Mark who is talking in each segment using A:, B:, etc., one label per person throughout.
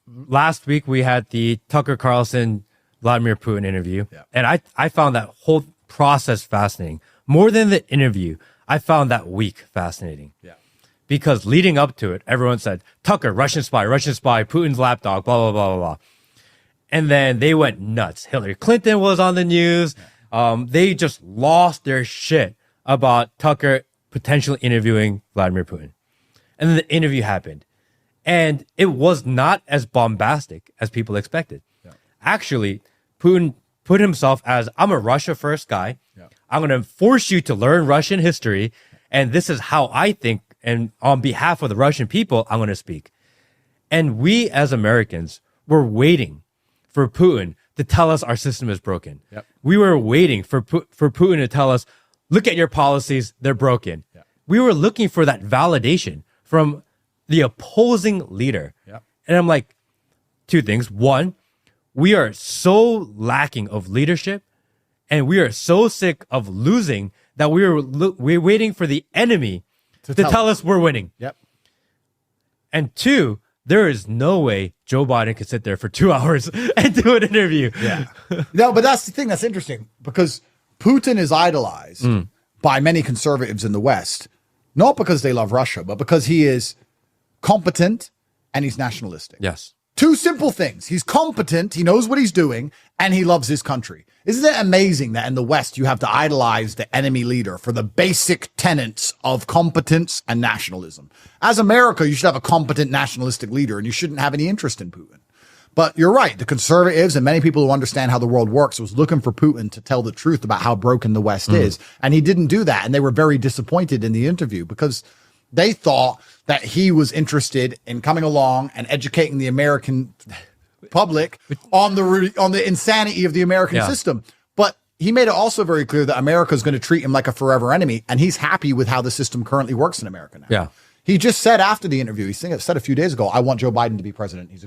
A: last week we had the Tucker Carlson Vladimir Putin interview, and I found that whole process fascinating. More than the interview, I found that week fascinating. Yeah. Because leading up to it, everyone said, Tucker, Russian spy, Putin's lapdog, blah, blah, blah, blah, blah. And then they went nuts. Hillary Clinton was on the news. They just lost their shit about Tucker potentially interviewing Vladimir Putin. And then the interview happened. And it was not as bombastic as people expected. Yeah. Actually, Putin put himself as, I'm a Russia first guy. Yeah. I'm going to force you to learn Russian history. And this is how I think. And on behalf of the Russian people, I'm going to speak. And we as Americans were waiting for Putin to tell us our system is broken. Yep. We were waiting for Putin to tell us, look at your policies, they're broken. Yep. We were looking for that validation from the opposing leader. Yep. And I'm like, two things. One, we are so lacking of leadership and we are so sick of losing that we're waiting for the enemy to tell us we're winning. Yep. And two, there is no way Joe Biden could sit there for 2 hours and do an interview.
B: Yeah. No, but that's the thing that's interesting because Putin is idolized by many conservatives in the West, not because they love Russia, but because he is competent and he's nationalistic.
A: Yes.
B: Two simple things. He's competent, he knows what he's doing, and he loves his country. Isn't it amazing that in the West you have to idolize the enemy leader for the basic tenets of competence and nationalism? As America, you should have a competent nationalistic leader and you shouldn't have any interest in Putin. But you're right. The conservatives and many people who understand how the world works was looking for Putin to tell the truth about how broken the West is. And he didn't do that. And they were very disappointed in the interview because they thought that he was interested in coming along and educating the American public on the insanity of the American system. But he made it also very clear that America is going to treat him like a forever enemy. And he's happy with how the system currently works in America now. Yeah. He just said after the interview, he said a few days ago, I want Joe Biden to be president. He's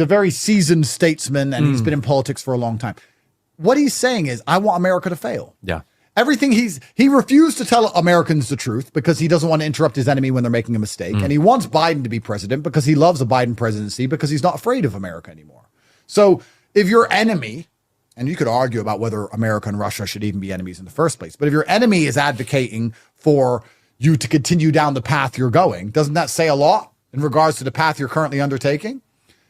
B: a very seasoned statesman and he's been in politics for a long time. What he's saying is, I want America to fail. Yeah. Everything he refused to tell Americans the truth because he doesn't want to interrupt his enemy when they're making a mistake. And he wants Biden to be president because he loves a Biden presidency because he's not afraid of America anymore. So if your enemy, and you could argue about whether America and Russia should even be enemies in the first place, but if your enemy is advocating for you to continue down the path you're going, doesn't that say a lot in regards to the path you're currently undertaking?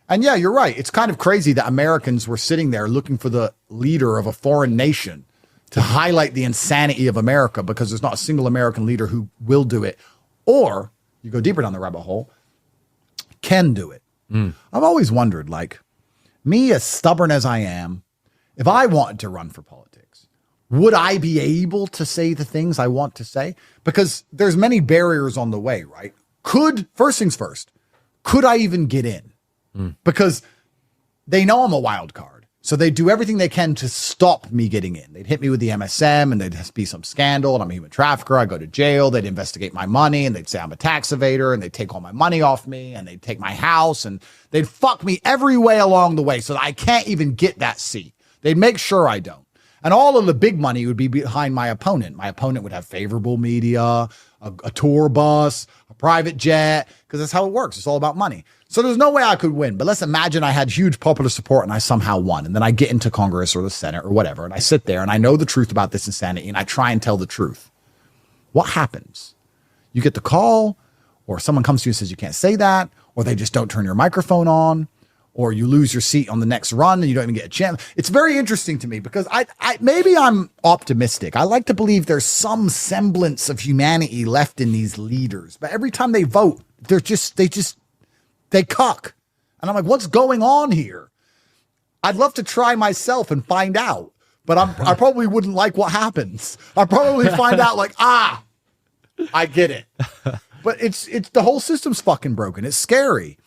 B: And yeah, you're right. It's kind of crazy that Americans were sitting there looking for the leader of a foreign nation to highlight the insanity of America because there's not a single American leader who will do it. Or, you go deeper down the rabbit hole, can do it. I've always wondered, like, me as stubborn as I am, if I wanted to run for politics, would I be able to say the things I want to say? Because there's many barriers on the way, right? First things first, could I even get in? Because they know I'm a wild card. So they do everything they can to stop me getting in. They'd hit me with the MSM and there'd be some scandal and I'm a human trafficker. I go to jail. They'd investigate my money and they'd say I'm a tax evader and they'd take all my money off me and they'd take my house and they'd fuck me every way along the way so that I can't even get that seat. They'd make sure I don't. And all of the big money would be behind my opponent. My opponent would have favorable media, a tour bus, a private jet, because that's how it works. It's all about money. So there's no way I could win. But let's imagine I had huge popular support and I somehow won. And then I get into Congress or the Senate or whatever. And I sit there and I know the truth about this insanity and I try and tell the truth. What happens? You get the call or someone comes to you and says you can't say that, or they just don't turn your microphone on, or you lose your seat on the next run and you don't even get a chance. It's very interesting to me because maybe I'm optimistic. I like to believe there's some semblance of humanity left in these leaders, but every time they vote, they cuck. And I'm like, what's going on here? I'd love to try myself and find out, but I probably wouldn't like what happens. I probably find out like, I get it. But it's the whole system's fucking broken. It's scary.